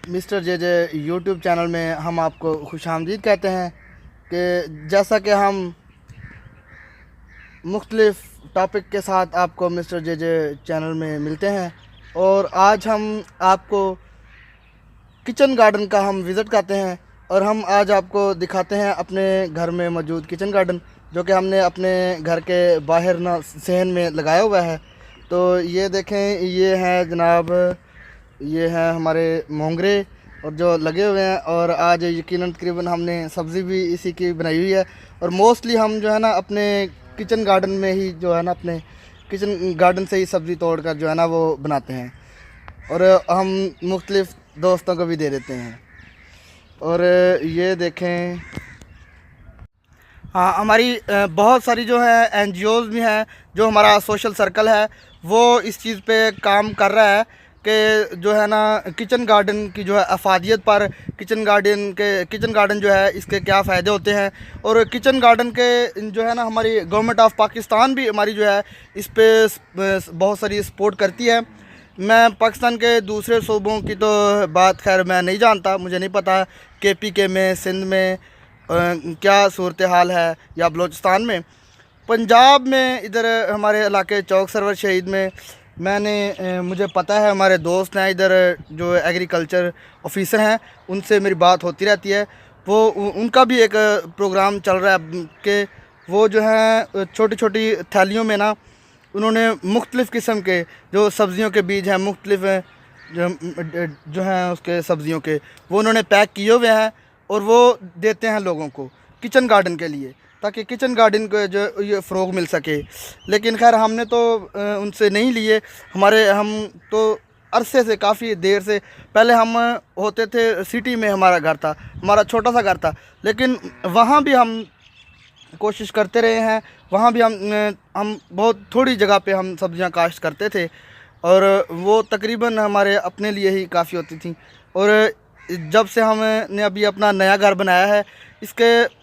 Mister J जे YouTube channel में हम आपको खुशामदीद कहते हैं कि जैसा कि हम मुख्तलिफ़ टॉपिक के साथ आपको मिस्टर जे जे चैनल में मिलते हैं, और आज हम आपको किचन गार्डन का हम विज़िट करते हैं। और हम आज आपको दिखाते हैं अपने घर में मौजूद किचन गार्डन, जो कि हमने अपने घर के बाहर ना सहन में लगाया हुआ है। तो ये देखें, ये हैं जनाब, ये हैं हमारे मोंगरे और जो लगे हुए हैं। और आज यकीनन तकरीबन हमने सब्ज़ी भी इसी की बनाई हुई है। और मोस्टली हम जो है ना अपने किचन गार्डन में ही जो है ना अपने किचन गार्डन से ही सब्ज़ी तोड़ कर जो है ना वो बनाते हैं, और हम मुख्तलिफ़ दोस्तों को भी दे देते हैं। और ये देखें, हाँ, हमारी बहुत सारी जो है एनजीओज़ भी हैं, जो हमारा सोशल सर्कल है वो इस चीज़ पे काम कर रहा है कि जो है ना किचन गार्डन की जो है अफादियत पर, किचन गार्डन जो है इसके क्या फ़ायदे होते हैं। और किचन गार्डन के जो है ना हमारी गवर्नमेंट ऑफ पाकिस्तान भी हमारी जो है इस पे बहुत सारी सपोर्ट करती है। मैं पाकिस्तान के दूसरे सूबों की तो बात खैर मैं नहीं जानता, मुझे नहीं पता के में, सिंध में क्या सूरत हाल है, या बलूचिस्तान में। पंजाब में इधर हमारे इलाके चौक सरवर शहीद में मुझे पता है, हमारे दोस्त हैं इधर जो एग्रीकल्चर ऑफिसर हैं, उनसे मेरी बात होती रहती है। उनका भी एक प्रोग्राम चल रहा है कि वो जो है छोटी छोटी थैलियों में ना उन्होंने मुख्तलिफ़ किस्म के जो सब्ज़ियों के बीज हैं, मुख्तलिफ़ जो हैं उसके सब्ज़ियों के, वो उन्होंने पैक किए हुए हैं और वो देते हैं लोगों को किचन गार्डन के लिए, ताकि किचन गार्डन को जो ये फ़रोग़ मिल सके। लेकिन खैर हमने तो उनसे नहीं लिए। हम तो अरसे से, काफ़ी देर से, पहले हम होते थे सिटी में, हमारा घर था, हमारा छोटा सा घर था, लेकिन वहाँ भी हम कोशिश करते रहे हैं। वहाँ भी हम बहुत थोड़ी जगह पे हम सब्ज़ियाँ काश्त करते थे, और वो तकरीबन हमारे अपने लिए ही काफ़ी होती थी। और जब से हमने अभी अपना नया घर बनाया है, इसके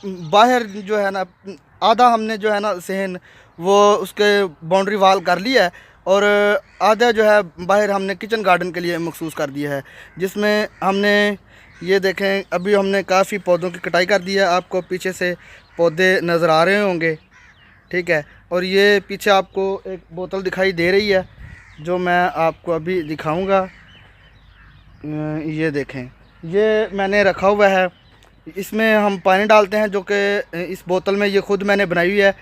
बाहर जो है ना आधा हमने जो है ना सहन वो उसके बाउंड्री वाल कर लिया है, और आधा जो है बाहर हमने किचन गार्डन के लिए मखसूस कर दिया है, जिसमें हमने ये देखें अभी हमने काफ़ी पौधों की कटाई कर दी है। आपको पीछे से पौधे नज़र आ रहे होंगे, ठीक है। और ये पीछे आपको एक बोतल दिखाई दे रही है, जो मैं आपको अभी दिखाऊंगा। ये देखें, ये मैंने रखा हुआ है, इसमें हम पानी डालते हैं, जो कि इस बोतल में ये ख़ुद मैंने बनाई हुई है।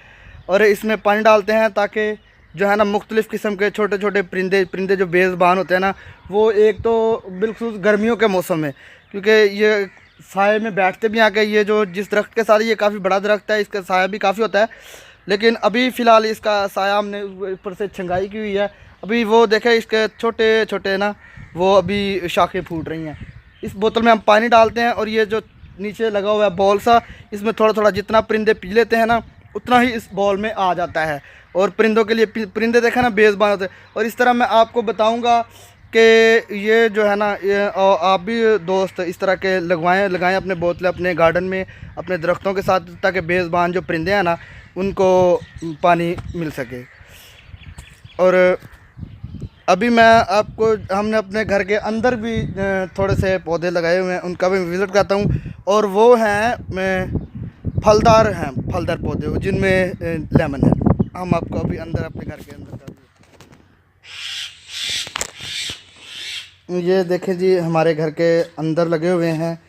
और इसमें पानी डालते हैं ताकि जो है ना मुख्तलिफ़ किस्म के छोटे छोटे परिंदे जो बेज़बान होते हैं ना, वो एक तो बिलखुसूस गर्मियों के मौसम में, क्योंकि ये साए में बैठते भी आके, ये जो जिस दरख्त के साथ, ये काफ़ी बड़ा दरख्त है, इसका साया भी काफ़ी होता है, लेकिन अभी फ़िलहाल इसका साया हमने ऊपर से छंगाई की हुई है। अभी वो देखें इसके छोटे छोटे ना वो अभी शाखें फूट रही हैं। इस बोतल में हम पानी डालते हैं, और ये जो नीचे लगा हुआ है बॉल सा, इसमें थोड़ा थोड़ा जितना परिंदे पी लेते हैं ना, उतना ही इस बॉल में आ जाता है। और परिंदों के लिए, परिंदे देखें ना बेज़बान होते हैं। और इस तरह मैं आपको बताऊंगा कि ये जो है ना, ये आप भी दोस्त इस तरह के लगाएं अपने बोतलें अपने गार्डन में, अपने दरख्तों के साथ, ताकि बेज़बान जो परिंदे हैं ना उनको पानी मिल सके। और अभी मैं आपको, हमने अपने घर के अंदर भी थोड़े से पौधे लगाए हुए हैं, उनका भी विज़िट करता हूँ। और वो हैं फलदार पौधे, जिनमें लेमन है। हम आपको अभी अंदर अपने घर के अंदर का, ये देखें जी, हमारे घर के अंदर लगे हुए हैं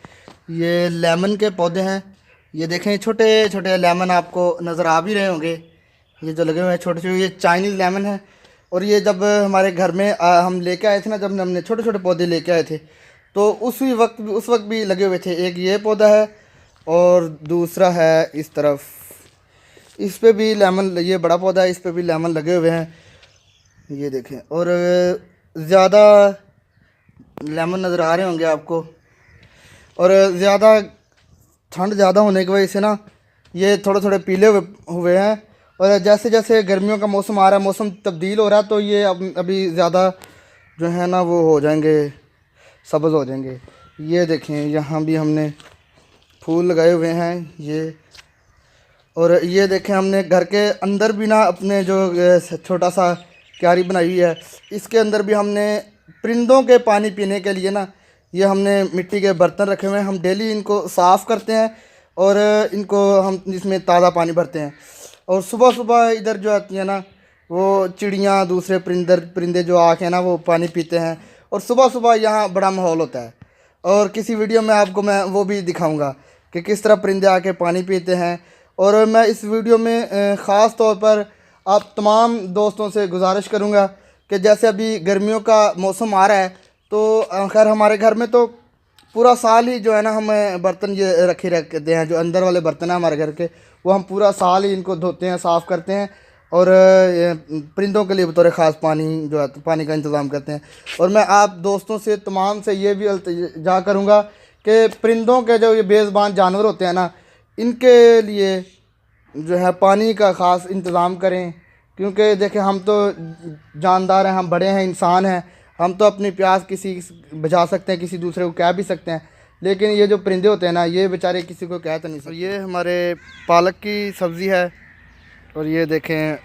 ये लेमन के पौधे हैं। ये देखें छोटे छोटे लेमन आपको नज़र आ भी रहे होंगे, ये जो लगे हुए हैं छोटे छोटे, ये चाइनीज़ लेमन है। और ये जब हमारे घर में हम लेके आए थे ना, जब हमने छोटे छोटे पौधे लेके आए थे, तो उस वक्त भी लगे हुए थे। एक ये पौधा है, और दूसरा है इस तरफ, इस पे भी लेमन, ये बड़ा पौधा है, इस पे भी लेमन लगे हुए हैं, ये देखें। और ज़्यादा लेमन नज़र आ रहे होंगे आपको। और ज़्यादा ठंड ज़्यादा होने की वजह से ना ये थोड़े थोड़े पीले हुए हैं। और जैसे जैसे गर्मियों का मौसम आ रहा है, मौसम तब्दील हो रहा है, तो ये अभी ज़्यादा जो है ना वो हो जाएंगे, सब्ज़ हो जाएंगे। ये देखें, यहाँ भी हमने फूल लगाए हुए हैं ये। और ये देखें, हमने घर के अंदर भी ना अपने जो छोटा सा क्यारी बनाई हुई है, इसके अंदर भी हमने परिंदों के पानी पीने के लिए ना ये हमने मिट्टी के बर्तन रखे हुए हैं, हम डेली इनको साफ़ करते हैं और इनको हम इसमें ताज़ा पानी भरते हैं। और सुबह सुबह इधर जो आती है ना, वो चिड़ियाँ दूसरे परिंदे जो आके ना वो पानी पीते हैं, और सुबह सुबह यहाँ बड़ा माहौल होता है। और किसी वीडियो में आपको मैं वो भी दिखाऊंगा कि किस तरह परिंदे आके पानी पीते हैं। और मैं इस वीडियो में ख़ास तौर पर आप तमाम दोस्तों से गुजारिश करूंगा कि जैसे अभी गर्मियों का मौसम आ रहा है, तो खैर हमारे घर में तो पूरा साल ही जो है ना हम बर्तन ये रखते हैं, जो अंदर वाले बर्तन हैं हमारे घर के, वो हम पूरा साल ही इनको धोते हैं, साफ़ करते हैं। और परिंदों के लिए बतौर ख़ास पानी जो है पानी का इंतज़ाम करते हैं। और मैं आप दोस्तों से तमाम से ये भी इल्तिजा करूँगा कि परिंदों के जो ये बेज़ुबान जानवर होते हैं ना, इनके लिए जो है पानी का ख़ास इंतज़ाम करें। क्योंकि देखें, हम तो जानदार हैं, हम बड़े हैं, इंसान हैं, हम तो अपनी प्यास किसी बुझा सकते हैं, किसी दूसरे को कह भी सकते हैं, लेकिन ये जो परिंदे होते हैं ना, ये बेचारे किसी को कह तो नहीं सकते। ये हमारे पालक की सब्ज़ी है, और ये देखें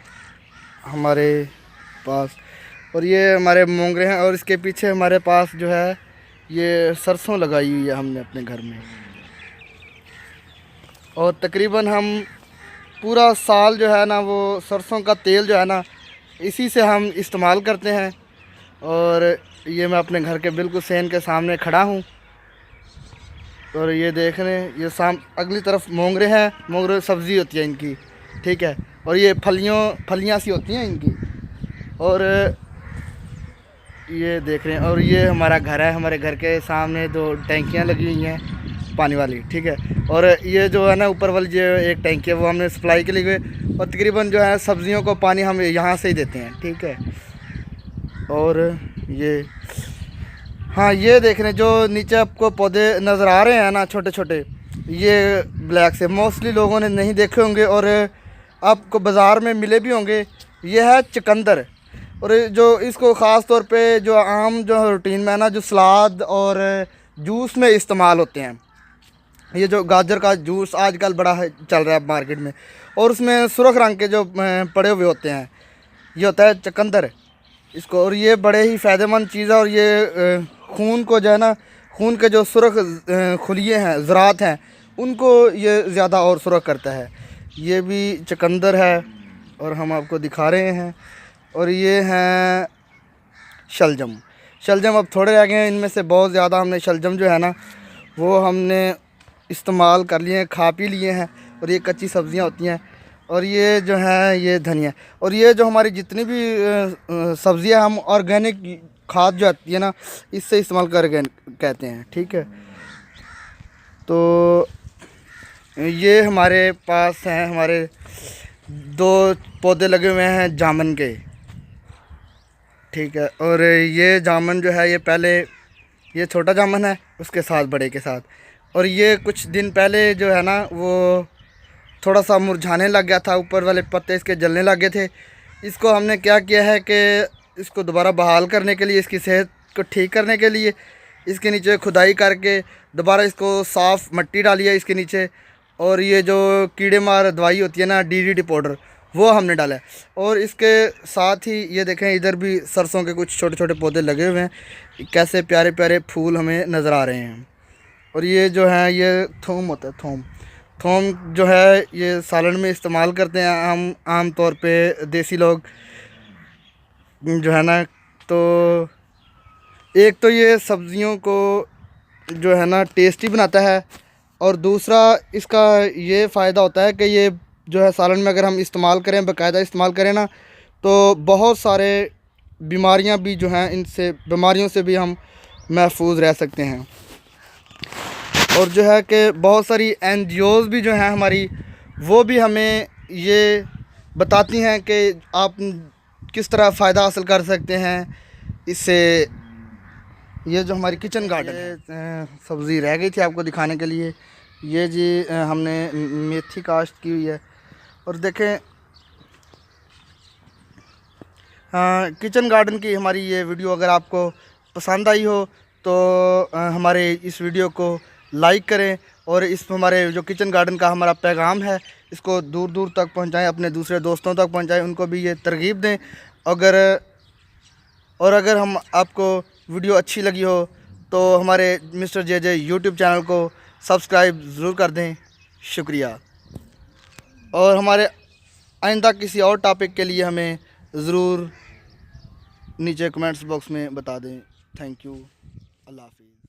हमारे पास, और ये हमारे मोंगरे हैं, और इसके पीछे हमारे पास जो है ये सरसों लगाई हुई है हमने अपने घर में। और तकरीबन हम पूरा साल जो है ना वो सरसों का तेल जो है ना इसी से हम इस्तेमाल करते हैं। और ये मैं अपने घर के बिल्कुल सेन के सामने खड़ा हूँ, और ये देख रहे हैं, ये अगली तरफ मोंगरे हैं, मोंगरे सब्ज़ी होती है इनकी, ठीक है। और ये फलियाँ सी होती हैं इनकी। और ये देख रहे हैं, और ये हमारा घर है, हमारे घर के सामने 2 टैंकियाँ लगी हुई हैं पानी वाली, ठीक है। और ये जो है ना ऊपर वाली जो एक टैंकी है वो हमने सप्लाई के लिए, और तकरीबन जो है सब्ज़ियों को पानी हम यहाँ से ही देते हैं, ठीक है। और ये हाँ, ये देख रहे हैं जो नीचे आपको पौधे नज़र आ रहे हैं ना छोटे छोटे, ये ब्लैक से मोस्टली लोगों ने नहीं देखे होंगे और आपको बाज़ार में मिले भी होंगे। ये है चुकंदर, और जो इसको ख़ास तौर पे जो आम जो रूटीन में है ना, जो सलाद और जूस में इस्तेमाल होते हैं। ये जो गाजर का जूस आजकल बड़ा चल रहा है मार्केट में, और उसमें सुर्ख रंग के जो पड़े हुए होते हैं, ये होता है चुकंदर इसको। और ये बड़े ही फ़ायदेमंद चीज़ है, और ये खून को जो है ना, खून के जो सुर्ख खुलिए हैं, ज़रात हैं, उनको ये ज़्यादा और सुर्ख करता है। ये भी चुकंदर है, और हम आपको दिखा रहे हैं। और ये हैं शलजम अब थोड़े रह गए हैं, इनमें से बहुत ज़्यादा हमने शलजम जो है ना वो हमने इस्तेमाल कर लिए हैं, खा पी लिए हैं। और ये कच्ची सब्ज़ियाँ होती हैं। और ये जो है ये धनिया, और ये जो हमारी जितनी भी सब्ज़ियाँ हम ऑर्गेनिक खाद जो आती है ना, इससे इस्तेमाल कर कहते हैं, ठीक है। तो ये हमारे पास हैं, हमारे 2 पौधे लगे हुए हैं जामुन के, ठीक है। और ये जामुन जो है, ये पहले ये छोटा जामुन है उसके साथ बड़े के साथ, और ये कुछ दिन पहले जो है ना वो थोड़ा सा मुरझाने लग गया था, ऊपर वाले पत्ते इसके जलने लग गए थे। इसको हमने क्या किया है कि इसको दोबारा बहाल करने के लिए, इसकी सेहत को ठीक करने के लिए इसके नीचे खुदाई करके दोबारा इसको साफ़ मट्टी डाली है इसके नीचे। और ये जो कीड़े मार दवाई होती है ना, DDT पाउडर, वो हमने डाला है। और इसके साथ ही ये देखें, इधर भी सरसों के कुछ छोटे छोटे पौधे लगे हुए हैं, कैसे प्यारे प्यारे फूल हमें नज़र आ रहे हैं। और ये जो है ये थूम होता है, थूम जो है ये सालन में इस्तेमाल करते हैं हम आम तौर पे देसी लोग जो है ना। तो एक तो ये सब्ज़ियों को जो है ना टेस्टी बनाता है, और दूसरा इसका ये फ़ायदा होता है कि ये जो है सालन में अगर हम इस्तेमाल करें, बाकायदा इस्तेमाल करें ना, तो बहुत सारे बीमारियां भी जो हैं, इनसे बीमारियों से भी हम महफूज रह सकते हैं। और जो है कि बहुत सारी NGOs भी जो हैं हमारी, वो भी हमें ये बताती हैं कि आप किस तरह फ़ायदा हासिल कर सकते हैं इससे। ये जो हमारी किचन गार्डन है, सब्ज़ी रह गई थी आपको दिखाने के लिए, ये जी हमने मेथी काश्त की हुई है। और देखें, किचन गार्डन की हमारी ये वीडियो अगर आपको पसंद आई हो तो हमारे इस वीडियो को लाइक करें, और इस हमारे जो किचन गार्डन का हमारा पैगाम है इसको दूर दूर तक पहुंचाएं, अपने दूसरे दोस्तों तक पहुंचाएं, उनको भी ये तरगीब दें। अगर हम आपको वीडियो अच्छी लगी हो तो हमारे मिस्टर जे यूट्यूब चैनल को सब्सक्राइब ज़रूर कर दें। शुक्रिया। और हमारे आइंदा किसी और टॉपिक के लिए हमें ज़रूर नीचे कमेंट्स बॉक्स में बता दें। Thank you. अल्लाह हाफिज़।